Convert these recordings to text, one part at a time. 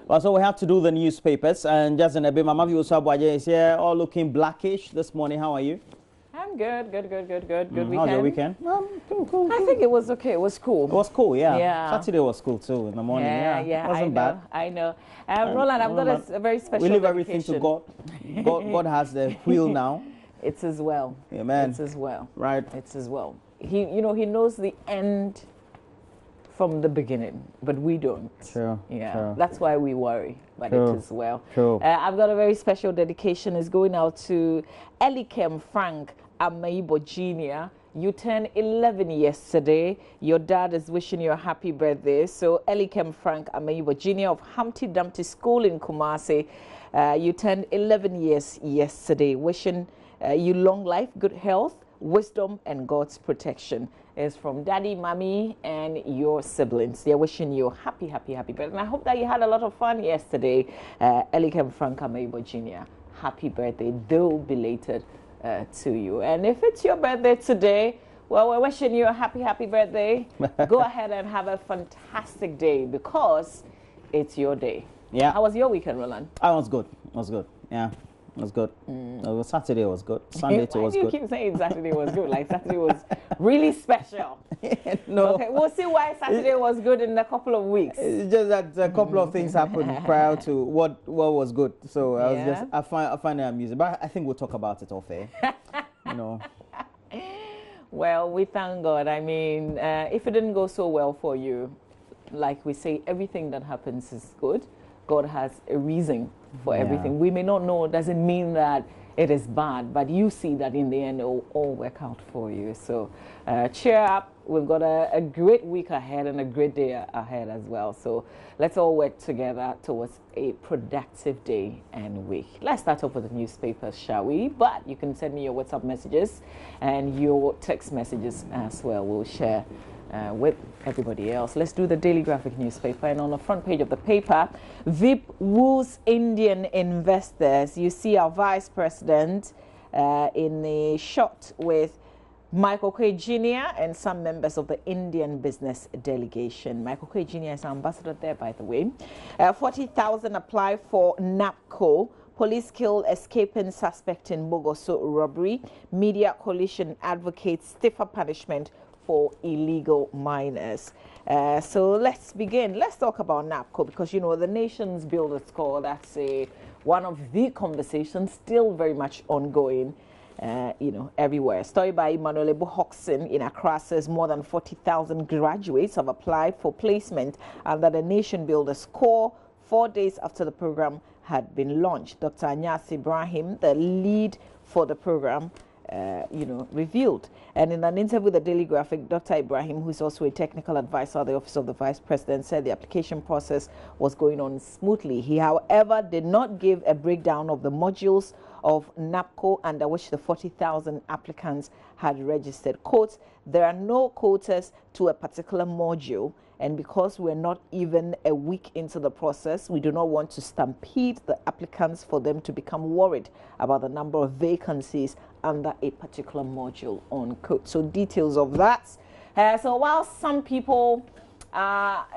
Well, so we have to do the newspapers, and just in a bit, Mama View is here, all looking blackish this morning. How are you? I'm good. Good weekend. How's your weekend? Cool. I think it was okay. It was cool. It was cool, yeah. Yeah. Saturday was cool too in the morning. Yeah. Wasn't bad. I know. Roland, I've got a very special. We leave dedication. everything to God. God has the wheel now. It's as well. Amen. It's as well. Right. It's as well. He knows the end from the beginning, but we don't. Sure. Yeah. Sure. That's why we worry, but Sure. it is well. Sure. I've got a very special dedication. It's going out to Elikem Frank Amaibo Jr. You turned 11 yesterday. Your dad is wishing you a happy birthday. So Elikem Frank Amaibo Jr. of Humpty Dumpty School in Kumasi. You turned 11 years yesterday. Wishing you long life, good health, wisdom, and God's protection. Is from Daddy, Mommy, and your siblings. They're wishing you a happy birthday. And I hope that you had a lot of fun yesterday. Elikem Frank Amaibo Jr. Happy birthday, though belated to you. And if it's your birthday today, well, we're wishing you a happy birthday. Go ahead and have a fantastic day because it's your day. Yeah. How was your weekend, Roland? It was good. Yeah. It was good. Saturday was good. Sunday too was good. Why do you keep saying Saturday was good? Like Saturday was really special. No. Okay, we'll see why Saturday was good in a couple of weeks. It's just that a couple of things happened prior to what was good. So I find it amusing. But I think we'll talk about it off air. Well, we thank God. I mean, if it didn't go so well for you, like we say, everything that happens is good. God has a reason for everything. We may not know, doesn't mean that it is bad, but you see that in the end it will all work out for you. So cheer up. We've got a great week ahead and a great day ahead as well. So let's all work together towards a productive day and week. Let's start off with the newspapers, shall we? But you can send me your WhatsApp messages and your text messages as well. We'll share with everybody else. Let's do the Daily Graphic newspaper. And on the front page of the paper, VIP woos Indian investors. You see our vice president in a shot with Michael K. Jr. and some members of the Indian business delegation. Michael K. Jr. is ambassador there, by the way. 40,000 apply for NAPCO. Police kill escaping suspect in Bogoso robbery. Media coalition advocates stiffer punishment for illegal miners. So let's begin. Let's talk about NAPCO because, the Nations Builder Score, that's one of the conversations still very much ongoing, everywhere. Story by Emmanuel Ebu-Hoxton in Accra says more than 40,000 graduates have applied for placement under the Nation Builder Score 4 days after the program had been launched. Dr. Anyas Ibrahim, the lead for the program, revealed. And in an interview with the Daily Graphic, Dr. Ibrahim, who is also a technical advisor at the Office of the Vice President, said the application process was going on smoothly. He, however, did not give a breakdown of the modules of NAPCO under which the 40,000 applicants had registered. Quote, there are no quotas to a particular module, and because we're not even a week into the process, we do not want to stampede the applicants for them to become worried about the number of vacancies under a particular module, unquote. So details of that. So while some people are,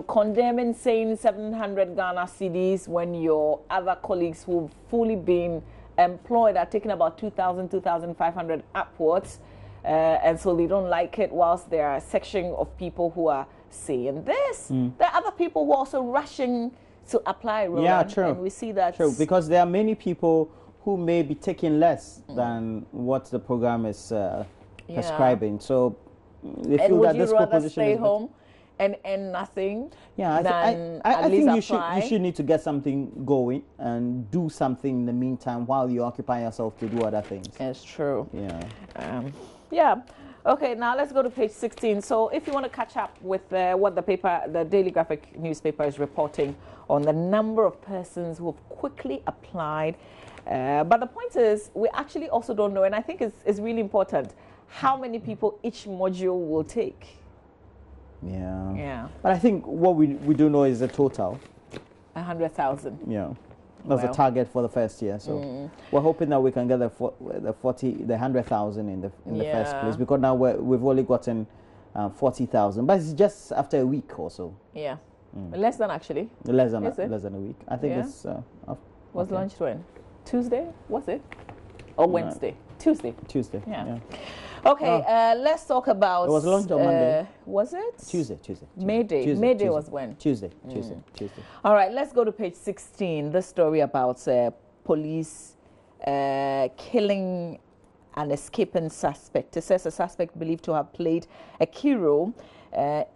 condemning saying 700 Ghana cedis when your other colleagues who've fully been employed are taking about 2,000, 2,500 upwards, and so they don't like it, whilst there are a section of people who are saying this. There are other people who are also rushing to apply, Roland, yeah, true. And we see that. True, because there are many people who may be taking less than what the program is prescribing. So they feel that this proposition stay home and nothing. Yeah, I think you should need to get something going and do something in the meantime while you occupy yourself to do other things. It's true. Yeah. Yeah. Okay, now let's go to page 16. So if you want to catch up with what the Daily Graphic newspaper is reporting on the number of persons who have quickly applied. But the point is, we actually also don't know, and I think it's really important, how many people each module will take. Yeah. But I think what we do know is the total. 100,000. Yeah. That's the target for the first year. So we're hoping that we can get the 100,000 in the first place, because now we've only gotten 40,000, but it's just after a week or so. Yeah. Less than actually. Less than a week. I think it's. Was launched when? Tuesday? Was it? Or Wednesday? Tuesday. Tuesday. Yeah. Okay. Let's talk about. It was launched on Monday. Was it? Tuesday. May Day was when? Tuesday. All right. Let's go to page 16. This story about police killing an escaping suspect. It says a suspect believed to have played a key role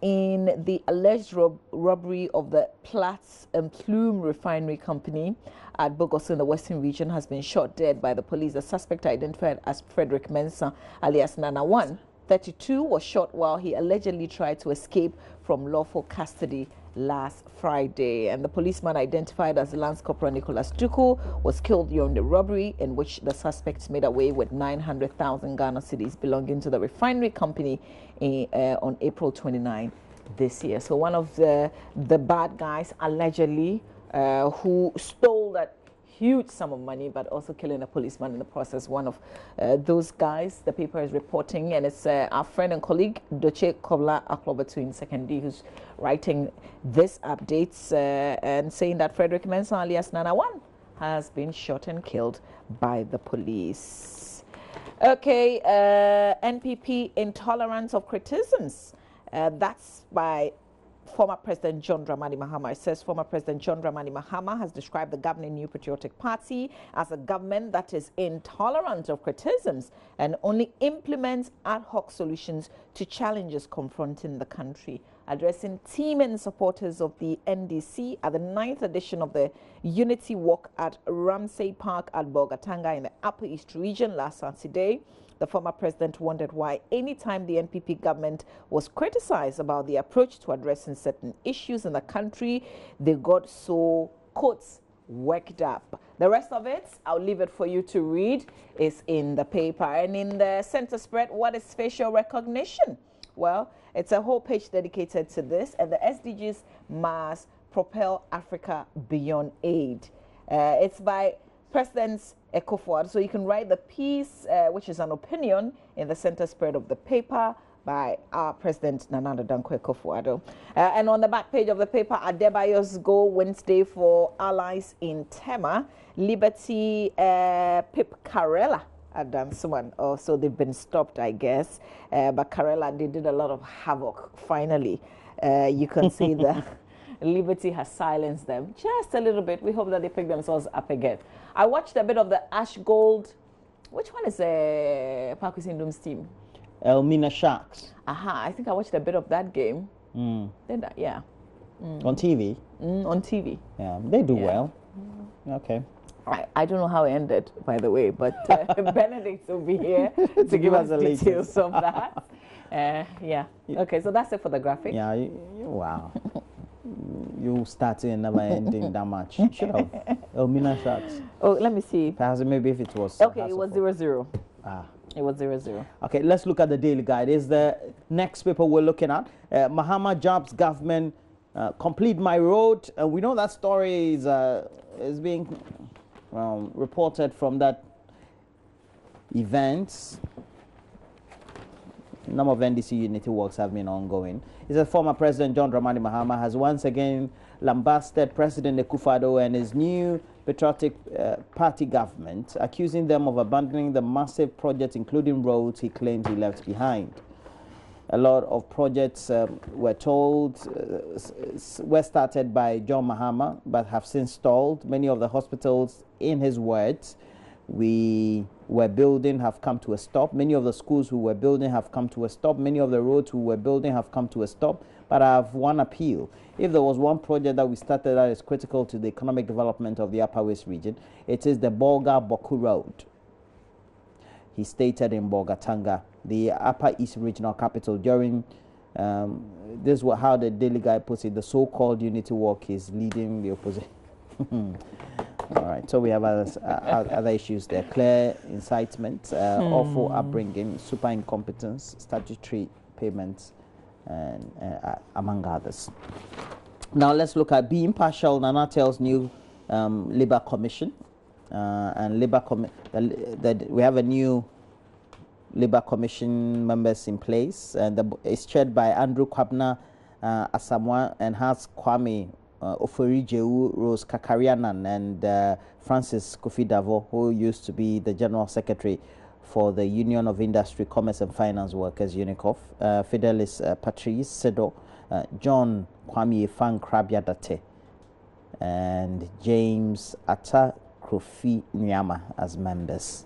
in the alleged robbery of the Platts and Plume Refinery Company at Bogos in the Western Region has been shot dead by the police. The suspect, identified as Frederick Mensah, alias Nana 1, 32, was shot while he allegedly tried to escape from lawful custody last Friday. And the policeman, identified as Lance Corporal Nicholas Duku, was killed during the robbery, in which the suspects made away with 900,000 Ghana cedis belonging to the refinery company on April 29 this year. So one of the bad guys allegedly who stole that huge sum of money, but also killing a policeman in the process. One of those guys, the paper is reporting, and it's our friend and colleague Doche Kobla Aklobatu in Second D who's writing this updates and saying that Frederick Mensah, alias Nana 1, has been shot and killed by the police. Okay, NPP intolerance of criticisms. That's by former President John Dramani Mahama. It says former President John Dramani Mahama has described the governing New Patriotic Party as a government that is intolerant of criticisms and only implements ad hoc solutions to challenges confronting the country. Addressing team and supporters of the NDC at the 9th edition of the Unity Walk at Ramsay Park at Bolgatanga in the Upper East Region last Saturday, the former president wondered why anytime the NPP government was criticized about the approach to addressing certain issues in the country, they got so, quotes, worked up. The rest of it, I'll leave it for you to read, is in the paper. And in the center spread, what is facial recognition? Well, it's a whole page dedicated to this, and the SDGs must propel Africa beyond aid. It's by President Ekufuor. So you can write the piece, which is an opinion, in the center spread of the paper by our President Nana Dankwa Ekufuor. And on the back page of the paper, Adebayo's Go Wednesday for allies in Tema, Liberty Pip Karela had done someone. Oh, so they've been stopped, I guess. But Karela, they did a lot of havoc. Finally, you can see the Liberty has silenced them just a little bit. We hope that they pick themselves up again. I watched a bit of the Ash Gold. Which one is Parkus Indum's team? Elmina Sharks. Aha, I think I watched a bit of that game. Did I? Yeah. On TV? On TV. Yeah, they do well. Okay. I don't know how it ended, by the way, but Benedict will be here to give us the details of that. Yeah. Okay, so that's it for the graphic. Yeah, wow. You started and never ending that much. Should have. Elmina Sharks. Oh, let me see. Perhaps maybe if it was. Okay, it was 0-0. It was 0-0. Okay, let's look at the Daily Guide. Is the next paper we're looking at. Mahama Jobs government complete my road. We know that story is being reported from that event. A number of NDC unity works have been ongoing. It says former President John Dramani Mahama has once again lambasted President Ekufuor and his new patriotic party government, accusing them of abandoning the massive projects, including roads he claims he left behind. A lot of projects were told were started by John Mahama, but have since stalled. Many of the hospitals, in his words, we were building have come to a stop. Many of the schools we were building have come to a stop. Many of the roads we were building have come to a stop. But I have one appeal. If there was one project that we started that is critical to the economic development of the Upper West region, it is the Bolga-Boku Road. He stated in Bolgatanga, the Upper East Regional Capital, during this is how the Daily Guide puts it, the so-called unity walk is leading the opposition. All right, so we have other issues there. Clear incitement, awful upbringing, super incompetence, statutory payments, and among others. Now let's look at Be Impartial, Nana tells new Labour Commission. And Labour we have a new Labour Commission members in place, and it's chaired by Andrew Kwabna Asamoah enhanced Kwame Ofori-Jewu, Rose Kakarianan, and Francis Kofi Davo, who used to be the General Secretary for the Union of Industry, Commerce and Finance Workers, UNICOF, Fidelis Patrice Sedo, John Kwame Efang Krabiadate, and James Atta Kofi Nyama as members.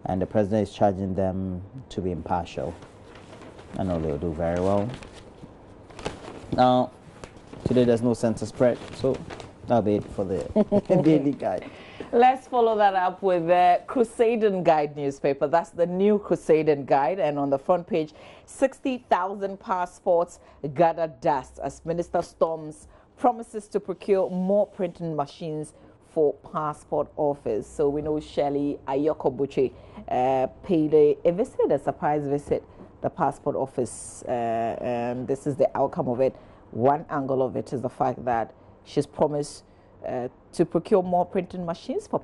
And the president is charging them to be impartial. I know they'll do very well. Now, today there's no center spread, so that'll be it for the daily guide. Let's follow that up with the Crusading Guide newspaper. That's the new Crusading Guide. And on the front page, 60,000 passports gather dust as Minister storms promises to procure more printing machines for passport office. So we know Shirley Ayokobuche paid a visit, a surprise visit, the passport office. And this is the outcome of it. One angle of it is the fact that she's promised to procure more printing machines for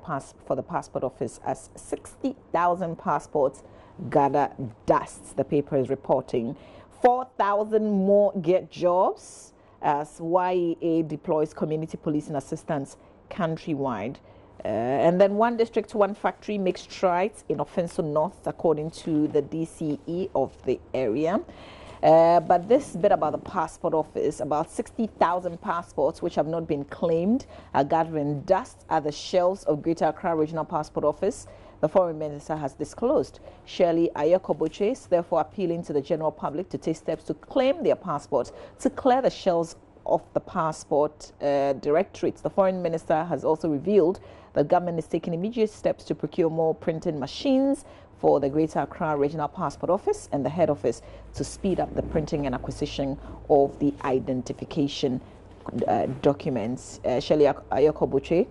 the passport office as 60,000 passports gather dust, the paper is reporting. 4,000 more get jobs as YEA deploys community policing assistance countrywide. And then one district, one factory makes strides in Offenso North, according to the DCE of the area. But this bit about the passport office, about 60,000 passports which have not been claimed are gathering dust at the shelves of Greater Accra Regional Passport Office. The Foreign Minister has disclosed. Shirley Ayokobuche is therefore appealing to the general public to take steps to claim their passports, to clear the shelves of the passport directorates. The Foreign Minister has also revealed the government is taking immediate steps to procure more printing machines for the Greater Accra Regional Passport Office and the head office to speed up the printing and acquisition of the identification documents. Shirley Ayokobuche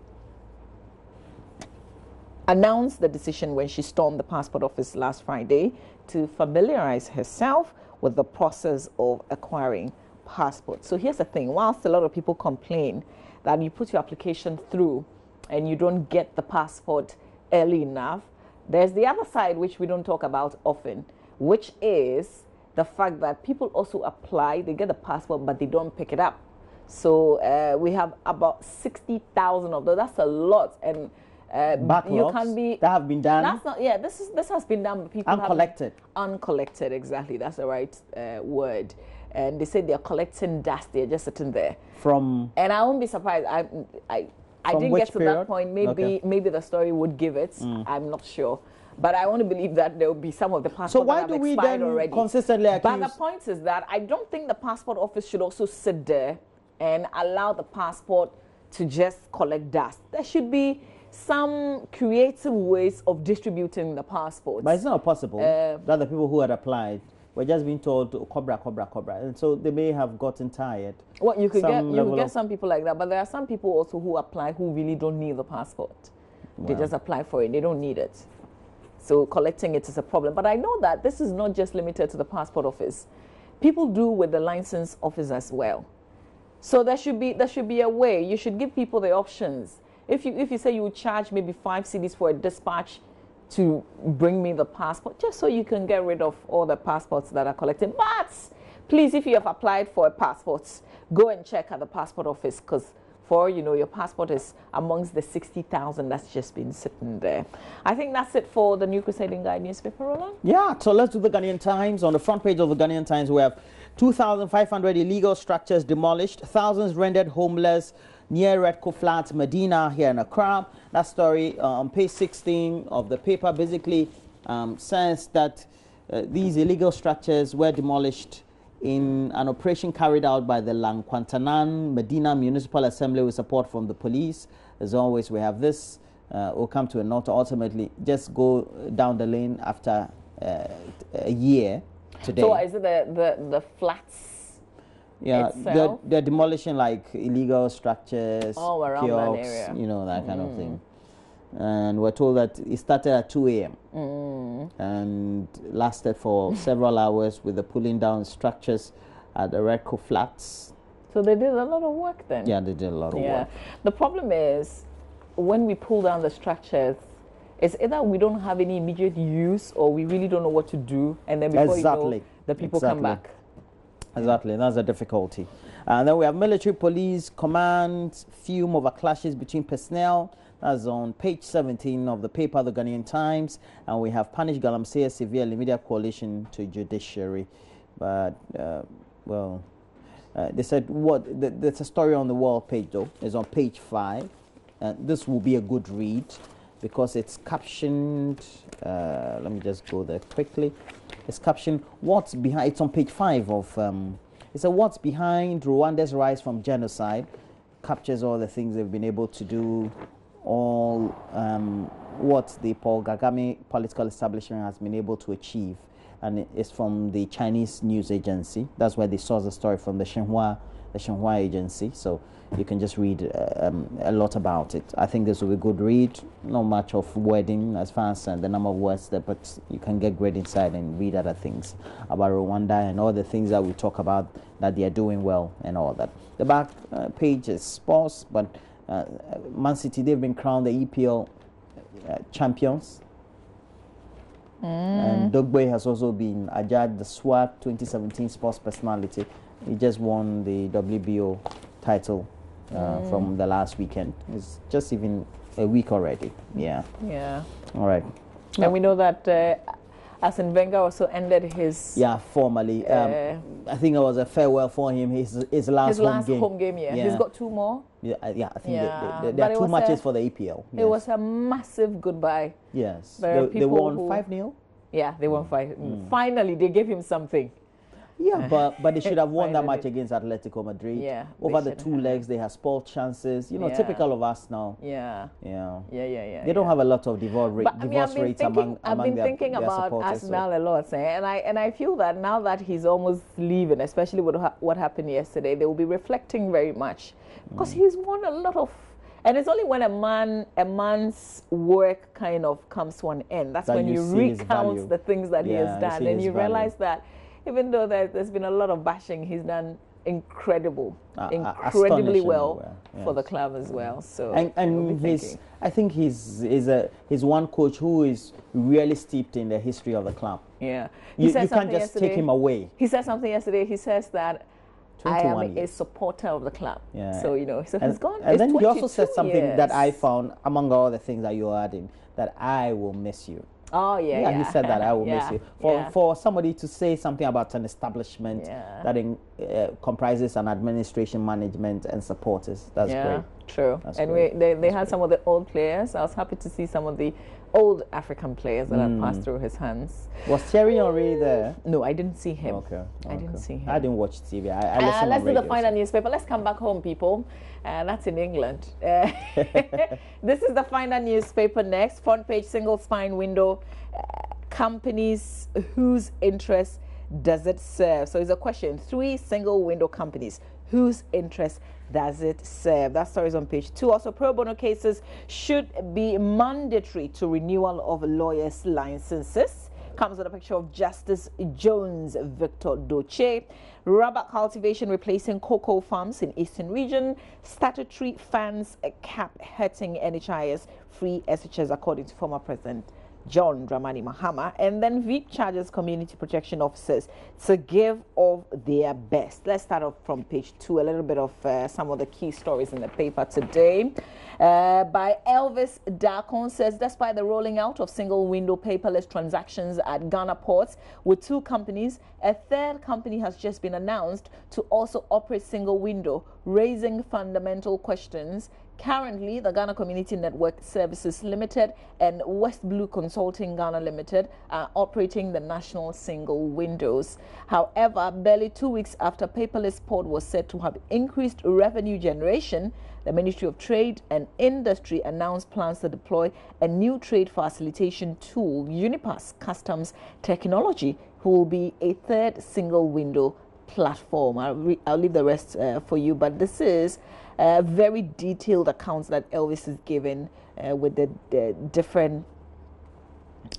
announced the decision when she stormed the passport office last Friday to familiarize herself with the process of acquiring passports. So here's the thing, whilst a lot of people complain that you put your application through and you don't get the passport early enough, there's the other side which we don't talk about often, which is the fact that people also apply, they get the passport, but they don't pick it up. So we have about 60,000 of those. That's a lot. And backlogs you can be that have been done. That's not, yeah, this has been done. But people uncollected. Uncollected, exactly. That's the right word. And they say they're collecting dust. They're just sitting there. From. And I won't be surprised. I didn't get to period? that point. Maybe the story would give it. I'm not sure. But I want to believe that there will be some of the passports so why that do have we expired then already. Consistently accuse? But the point is that I don't think the passport office should also sit there and allow the passport to just collect dust. There should be some creative ways of distributing the passports. But it's not possible that the people who had applied were just being told to cobra, and so they may have gotten tired. Well, you could get some people like that, but there are some people also who apply who really don't need the passport. Wow. They just apply for it; they don't need it. So collecting it is a problem. But I know that this is not just limited to the passport office. People do with the license office as well. So there should be a way. You should give people the options. If you say you would charge maybe 5 cedis for a dispatch to bring me the passport, just so you can get rid of all the passports that are collected. But please, if you have applied for a passport, go and check at the passport office, because for your passport is amongst the 60,000 that's just been sitting there. I think that's it for the New Crusading Guide newspaper, Roland. Yeah, so let's do the Ghanaian Times. On the front page of the Ghanaian Times, we have 2,500 illegal structures demolished, thousands rendered homeless near Redco Flats, Medina, here in Accra. That story on page 16 of the paper basically says that these illegal structures were demolished in an operation carried out by the Lankwantanan Medina Municipal Assembly with support from the police. As always, we have this. We'll come to a note. Ultimately, just go down the lane after a year today. So is it the flats? Yeah, they're demolishing like illegal structures, all around kiosks, that area. That kind of thing. And we're told that it started at 2 a.m. And lasted for several hours with the pulling down structures at the Redco Flats. So they did a lot of work then? Yeah, they did a lot of work. The problem is, when we pull down the structures, it's either we don't have any immediate use or we really don't know what to do, and then before you know, the people come back. Exactly, that's the difficulty. And then we have military police command fume over clashes between personnel. That's on page 17 of the paper, the Ghanaian Times. And we have punish Galamsey severely media coalition to judiciary. But, they said there's a story on the world page, though. It's on page 5. This will be a good read because it's captioned. Let me just go there quickly. It's captioned what's behind. It's on page 5 of. It's a what's behind Rwanda's rise from genocide. Captures all the things they've been able to do, all what the Paul Kagame political establishment has been able to achieve, and it's from the Chinese news agency. That's where they source the story from, the Xinhua agency. So you can just read a lot about it. I think this will be a good read. Not much of wording as far as the number of words there, but you can get great insight and read other things about Rwanda and all the things that we talk about that they are doing well and all that. The back page is sports, but Man City, they've been crowned the EPL champions. And Dogboy has also been adjudged the SWAT 2017 sports personality. He just won the WBO title from the last weekend. It's just even a week already. Yeah. Yeah. All right. And we know that Arsene Wenger also ended his... Yeah, formally. I think it was a farewell for him. His last home game. Yeah. He's got 2 more. Yeah, I think there are 2 matches for the EPL. It was a massive goodbye. Yes. They won 5-0. Yeah, they won 5. Finally, they gave him something. Yeah, but they should have won that match against Atletico Madrid. Yeah, over the 2 legs, they have spoiled chances. You know, typical of Arsenal. They don't have a lot of divorce rates among I've been thinking about Arsenal a lot, and I feel that now that he's almost leaving, especially with what happened yesterday, they will be reflecting very much because he's won a lot of. And it's only when a man's work kind of comes to an end that's when you recount the things that he has done, and you realize that. Even though there's been a lot of bashing, he's done incredibly well for the club as well. So I think he's one coach who is really steeped in the history of the club. Yeah, you can't just take him away. He said something yesterday. He says that I am a supporter of the club. Yeah. So so he's gone. And then he also said something that I found among all the things that you're adding, that I will miss you. Oh yeah. He said that I will miss you. For somebody to say something about an establishment that comprises an administration, management, and supporters, that's great. True. That's great. They had some of the old players. I was happy to see some of the old African players that had passed through his hands. Was Thierry Henry there? No, I didn't see him. I didn't see him. I didn't watch TV. I listened let's on do the final newspaper. Let's come back home, people. That's in England. This is the final newspaper next. Front page, single spine window. Companies whose interest does it serve? So it's a question. 3 single window companies. Whose interest does it serve? That story is on page 2. Also, pro bono cases should be mandatory to renewal of lawyers' licenses. Comes with a picture of Justice Jones Victor Doche. Rubber cultivation replacing cocoa farms in Eastern Region. Statutory funds cap hurting NHIS free SHS, according to former President John Dramani Mahama. And then VIP charges community protection officers to give of their best. Let's start off from page 2, a little bit of some of the key stories in the paper today. By Elvis Darkon says, despite the rolling out of single window paperless transactions at Ghana ports with 2 companies, a 3rd company has just been announced to also operate single window, raising fundamental questions. Currently, the Ghana Community Network Services Limited and West Blue Consulting Ghana Limited are operating the national single windows. However, barely 2 weeks after paperless port was said to have increased revenue generation, the Ministry of Trade and Industry announced plans to deploy a new trade facilitation tool, Unipass Customs Technology, who will be a 3rd single window platform. I'll leave the rest for you, but this is very detailed accounts that Elvis is given with the different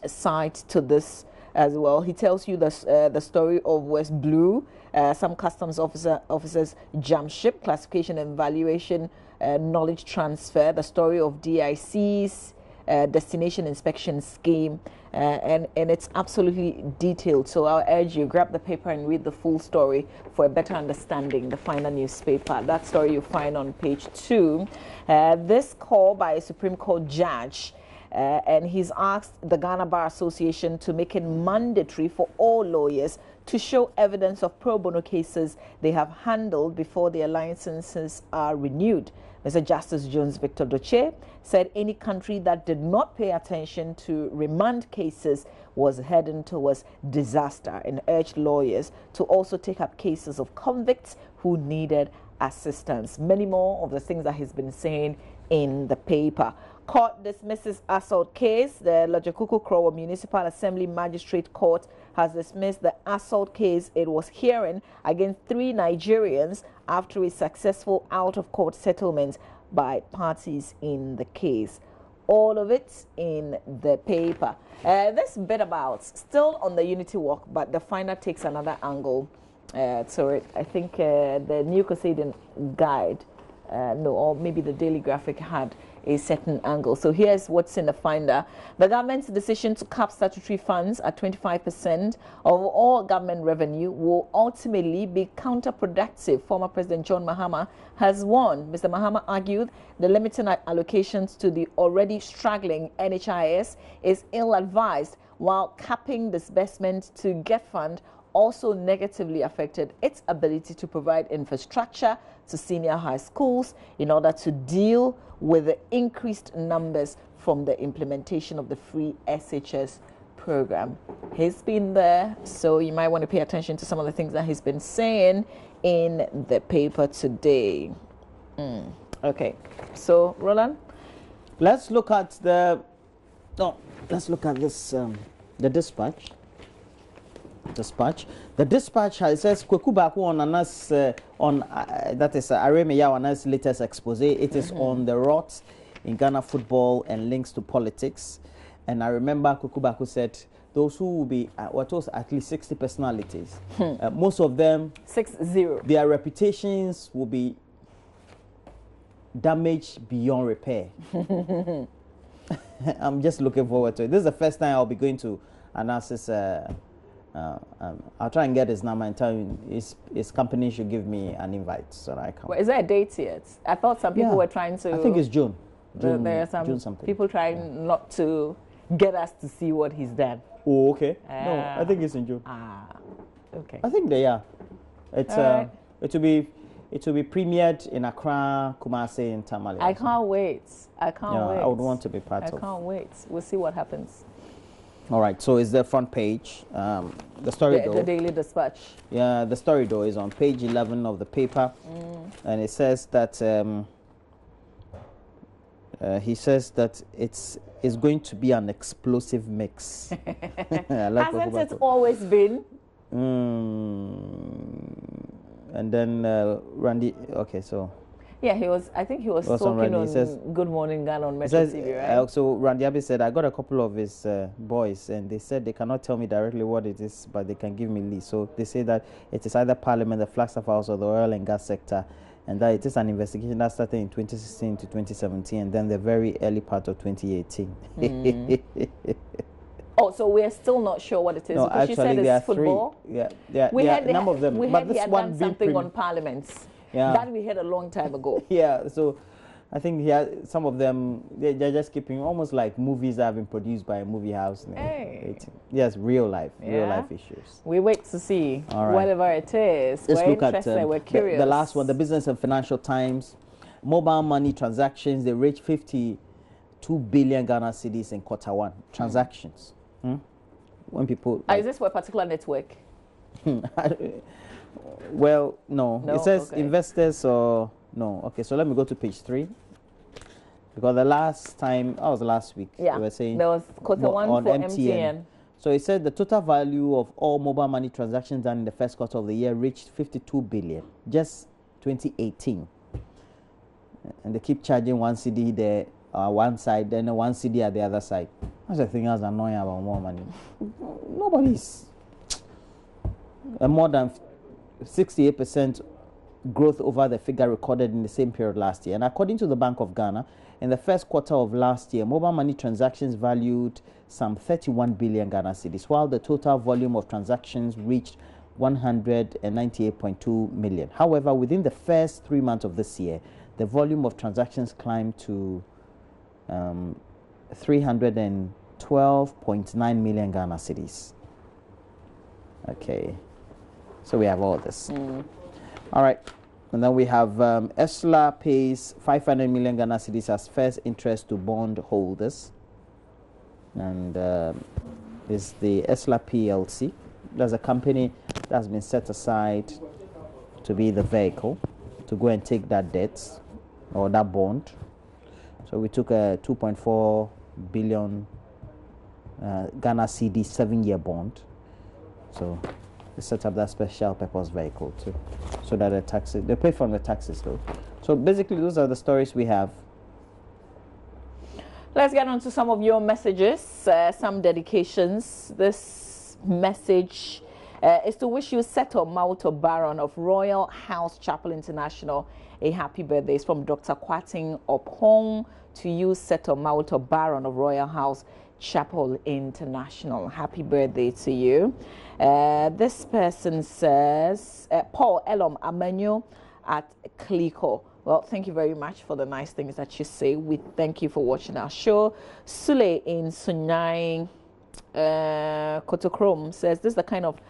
sides to this as well. He tells you the story of West Blue, some customs officers jump ship, classification and valuation, knowledge transfer, the story of DICs, destination inspection scheme, and it's absolutely detailed. So I'll urge you, grab the paper and read the full story for a better understanding. The final newspaper. That story you find on page 2. This call by a Supreme Court judge, and he's asked the Ghana Bar Association to make it mandatory for all lawyers to show evidence of pro bono cases they have handled before their licenses are renewed. Mr. Justice Jones Victor Doche said any country that did not pay attention to remand cases was heading towards disaster, and urged lawyers to also take up cases of convicts who needed assistance. Many more of the things that he's been saying in the paper. Court dismisses assault case. The Lojakuku Krowo Municipal Assembly Magistrate Court has dismissed the assault case it was hearing against 3 Nigerians after a successful out-of-court settlement by parties in the case. All of it in the paper. This bit about still on the Unity Walk, but the finder takes another angle to it. I think the New Crusading Guide, or maybe the Daily Graphic had a certain angle. So here's what's in the finder. The government's decision to cap statutory funds at 25% of all government revenue will ultimately be counterproductive, former President John Mahama has warned. Mr. Mahama argued the limiting allocations to the already struggling NHIS is ill-advised, while capping disbursement to Get Fund also negatively affected its ability to provide infrastructure to senior high schools in order to deal with the increased numbers from the implementation of the free SHS program. He's been there, so you might want to pay attention to some of the things that he's been saying in the paper today. Okay, so Roland, let's look at the let's look at this the dispatch. The dispatch says Kweku Baku on Anas that is Areme Yawanas latest expose. It is on the rot in Ghana football and links to politics. And I remember Kweku Baku said those who will be what was at least 60 personalities. Most of them 60. Their reputations will be damaged beyond repair. I'm just looking forward to it. This is the first time I'll be going to Anas's. I'll try and get his number and tell him his company should give me an invite so that I can. Well, is there a date yet? I thought some people were trying to. I think it's June. There are some June people trying not to get us to see what he's done. Oh, okay. No, I think it's in June. Okay. I think they are. It's right. It will be premiered in Accra, Kumasi, and Tamale. I can't wait. I can't wait. I would want to be part of. I can't wait. We'll see what happens. All right, so it's the front page. The story the Daily Dispatch. Yeah, the story though is on page 11 of the paper, and it says that he says that it's going to be an explosive mix. Hasn't it always been? And then Randy. Okay, so. Yeah, I think he was talking on Good Morning Ghana on Metro TV, right? So Randy Abbey said, I got a couple of his boys, and they said they cannot tell me directly what it is, but they can give me leads. So they say that it is either Parliament, the Flagstaff House, or the oil and gas sector, and that it is an investigation that started in 2016 to 2017, and then the very early part of 2018. Oh, so we're still not sure what it is. No, because actually, you said it's football. We had a number of them. We but heard this he had one done something on Parliaments. Yeah. That we had a long time ago. Yeah, so I think some of them, they're just keeping almost like movies that have been produced by a movie house. Hey. Yes, real life issues. We wait to see whatever it is. Let's we're look interested, at we're curious. the last one, the Business and Financial Times. Mobile money transactions, they reached 52 billion Ghana cedis in Q1. Transactions. When people... is this for a particular network? Well, no. It says investors or no. Okay, so let me go to page 3. Because the last time, that was last week, they were saying there was Q1 on for MTN. So it said the total value of all mobile money transactions done in the first quarter of the year reached 52 billion, just 2018. And they keep charging 1 CD there, one side, then 1 CD at the other side. That's the thing that's annoying about more money. Nobody's more than 68% growth over the figure recorded in the same period last year. And according to the Bank of Ghana, in the first quarter of last year, mobile money transactions valued some 31 billion Ghana cedis, while the total volume of transactions reached 198.2 million. However, within the first 3 months of this year, the volume of transactions climbed to 312.9 million Ghana cedis. Okay, so we have all this. All right, and then we have ESLA pays 500 million Ghana cedis as first interest to bond holders, and is the ESLA PLC. There's a company that's been set aside to be the vehicle to go and take that debt or that bond. So we took a 2.4 billion Ghana cedi 7-year bond. So they set up that special purpose vehicle too, so that the taxes, they pay from the taxes though. So basically those are the stories we have. Let's get on to some of your messages, some dedications. This message is to wish you Seto Mauto Baron of Royal House Chapel International a happy birthday. It's from Dr. Kwating Opong to you, Seto Mauto Baron of Royal House Chapel International. Happy birthday to you. This person says, Paul Elom Amanyo at Kliko. Well, thank you very much for the nice things that you say. We thank you for watching our show. Sule in Sunyai Kotokrom says, this is the kind of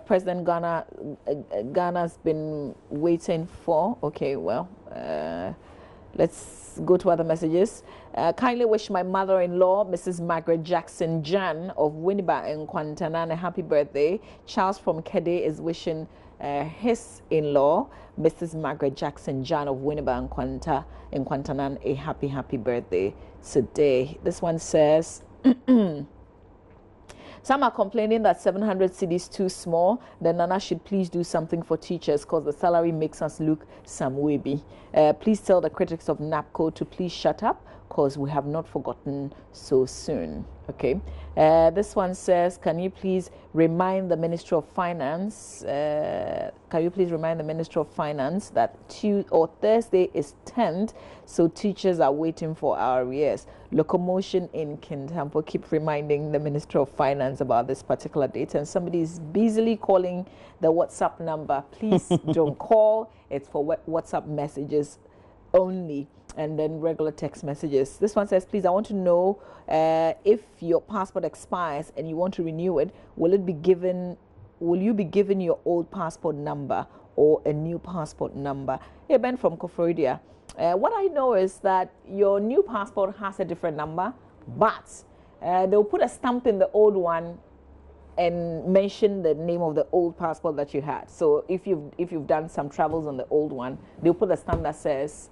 President Ghana's been waiting for. Okay, well, let's go to other messages. Kindly wish my mother-in-law, Mrs. Margaret Jackson Jan of Winneba in Kwantanan, a happy birthday. Charles from Kede is wishing his in-law, Mrs. Margaret Jackson Jan of Winneba in Kwantanan, a happy birthday today. This one says, some are complaining that 700 cedi is too small. The Nana should please do something for teachers because the salary makes us look some webby. Please tell the critics of NAPCO to please shut up because we have not forgotten so soon. Okay. This one says, can you please remind the Ministry of Finance, that Thursday is 10th, so teachers are waiting for our arrears. Locomotion in Kintampo. Keep reminding the Ministry of Finance about this particular date, and somebody is busily calling the WhatsApp number. Please don't call. It's for WhatsApp messages only, and then regular text messages. This one says, please, I want to know if your passport expires and you want to renew it, will you be given your old passport number or a new passport number? Hey, Ben from Koforidia. What I know is that your new passport has a different number, but they'll put a stamp in the old one and mention the name of the old passport that you had. So if you've done some travels on the old one, they'll put a stamp that says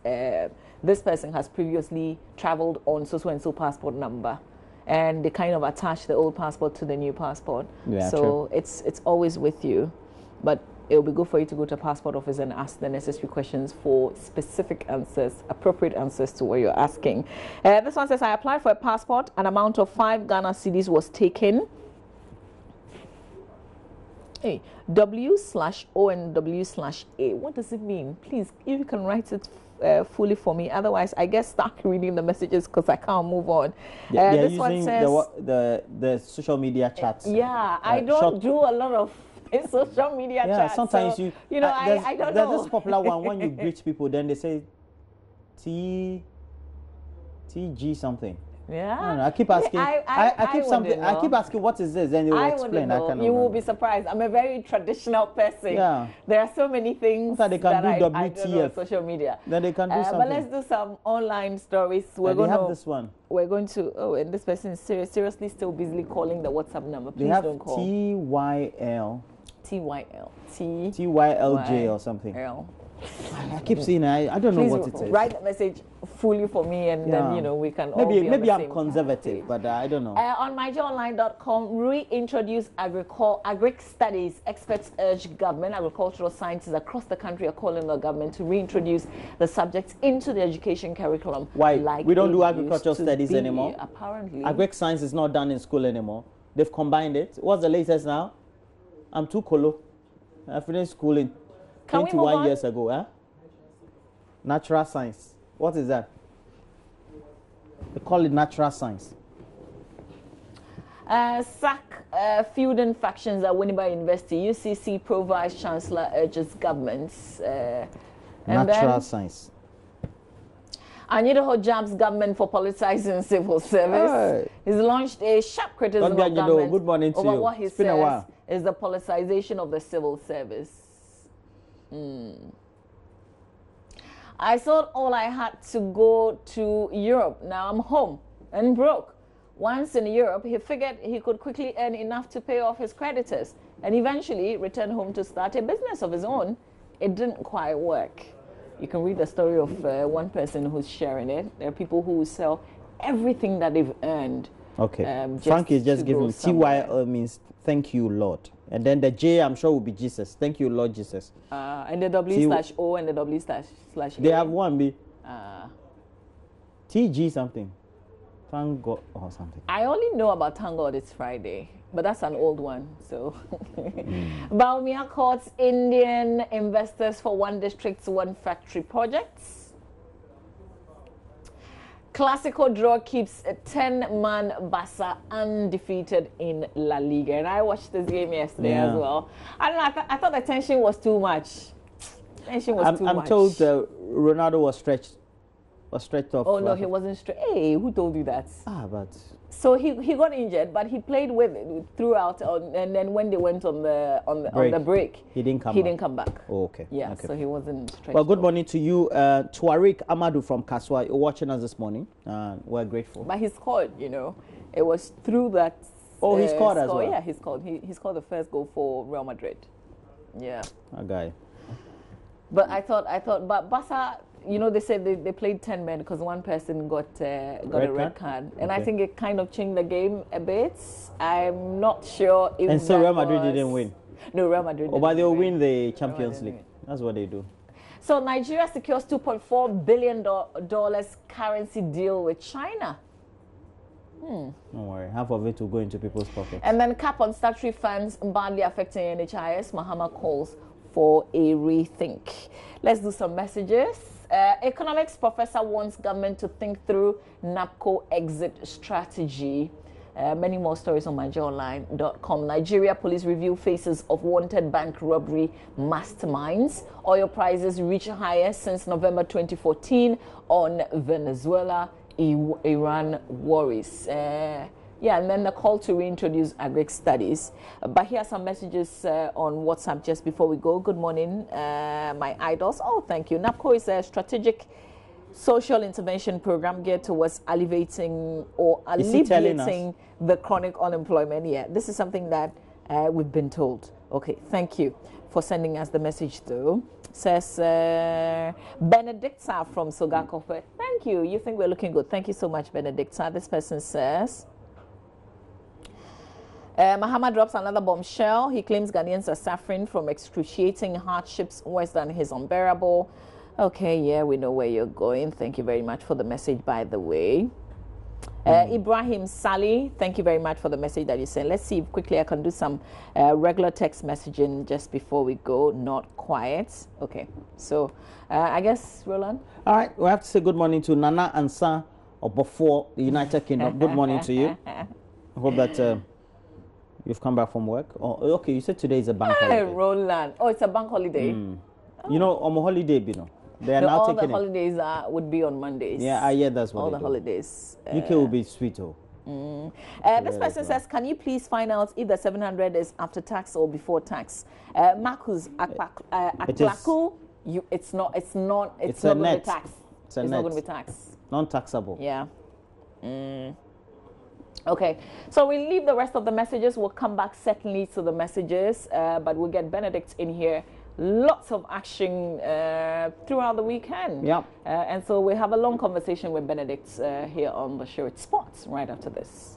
this person has previously traveled on so and so passport number, and they kind of attach the old passport to the new passport. Yeah, so true. It's always with you, but it'll be good for you to go to a passport office and ask the necessary questions for specific answers, appropriate answers to what you're asking. This one says, I applied for a passport. An amount of 5 Ghana cedis was taken. Hey, W/O and W/A. What does it mean? Please, if you can write it fully for me. Otherwise, I get stuck reading the messages because I can't move on. They're using one says, the social media chats. Yeah, I don't do a lot of social media chats. Yeah, sometimes so, I don't know. There's this popular one when you greet people, then they say TG something. Yeah, I keep asking. I keep asking, what is this? Then you will explain. You will be surprised. I'm a very traditional person. Yeah. There are so many things so they can that do I don't know on social media. Then they can do something. But let's do some online stories. We're going to have this one. We're going to. Oh, and this person is seriously still busily calling the WhatsApp number. Please don't call. TYLJ or something. I keep seeing it. I don't know what it is. Write the message fully for me, and then we can all be maybe on the I'm same conservative, page. but I don't know. On myjoyonline.com, reintroduce agric studies. Experts urge government. Agricultural scientists across the country are calling the government to reintroduce the subjects into the education curriculum. Why? We don't do agricultural studies anymore. Apparently, agric science is not done in school anymore. They've combined it. What's the latest now? I'm too colo. I finished schooling Can we move 21 on? years ago, huh? Natural science. What is that? They call it natural science. SAC feuding factions at Winneba University. UCC Pro Vice Chancellor urges governments. Natural science. Anyido Jobs government for politicizing civil service. He's launched a sharp criticism of government good morning to over you. what he says is the politicization of the civil service. I thought all I had to go to Europe. Now I'm home and broke. Once in Europe, he figured he could quickly earn enough to pay off his creditors and eventually return home to start a business of his own. It didn't quite work. You can read the story of one person who's sharing it. There are people who will sell everything that they've earned. Okay. Frank is just giving TY means thank you, Lord. And then the J, I'm sure, will be Jesus. Thank you, Lord Jesus. And the W/O and the W/A. They have one B. TG something. Thank God or something. I only know about Thank God It's Friday, but that's an old one. So, Baumia courts Indian investors for one district, one factory projects. Clasico draw keeps a 10-man Barca undefeated in La Liga. And I watched this game yesterday as well. I don't know, I thought the tension was too much. Tension was too much. I'm told Ronaldo was stretched off. Oh, no, he wasn't stretched. Hey, who told you that? But... So he got injured, but he played with it throughout, and then when they went on the break, he didn't come back. Oh, okay. Yeah, okay. So he wasn't stretched. Well, good morning to you, Tuarik Amadou from Kaswa. You're watching us this morning. We're grateful. But he scored, you know. It was through that. Oh, he scored as well. Yeah, he scored. He scored the first goal for Real Madrid. Yeah. A guy. But I thought, but Barca, you know, they said they played 10 men because one person got a red card. And I think it kind of changed the game a bit. I'm not sure if And so Real Madrid didn't win? No, Real Madrid didn't but they'll win the Champions League. That's what they do. So Nigeria secures $2.4 billion currency deal with China. Don't worry, half of it will go into people's pockets. And then cap on statutory funds badly affecting NHIS. Mahama calls for a rethink. Let's do some messages. Economics professor wants government to think through NAPCO exit strategy. Many more stories on myjoyonline.com. Nigeria police review faces of wanted bank robbery masterminds. Oil prices reach highest since November 2014 on Venezuela. Iran worries. Yeah, and then the call to reintroduce agric studies. But here are some messages on WhatsApp just before we go. Good morning, my idols. Oh, thank you. NAPCO is a strategic social intervention program geared towards alleviating the chronic unemployment. Yeah, this is something that we've been told. Okay, thank you for sending us the message though. Says Benedicta from Sogakofe. Thank you. You think we're looking good. Thank you so much, Benedicta. This person says... Mahama drops another bombshell. He claims Ghanaians are suffering from excruciating hardships worse than his unbearable. Okay, yeah, we know where you're going. Thank you very much for the message, by the way. Ibrahim Sali, thank you very much for the message that you sent. Let's see if quickly I can do some regular text messaging just before we go. Not quiet. Okay, so I guess, Roland? All right, we have to say good morning to Nana Ansa Obofo, the United Kingdom. Good morning to you. I hope that... you've come back from work? Oh, okay, you said today is a bank holiday. Roland. Oh, it's a bank holiday? You know, on a holiday, you know. They are now all taking the holidays would be on Mondays. Yeah, that's what all they the do. Holidays. UK will be sweet, This person says, can you please find out if the 700 is after tax or before tax? Marcus Aklaku, it's not going to be tax. It's not going to be tax. Non-taxable. Yeah. Okay, so we'll leave the rest of the messages. We'll come back certainly to the messages, but we'll get Benedict in here. Lots of action throughout the weekend. Yeah. And so we'll have a long conversation with Benedict here on the show. It's Sports right after this.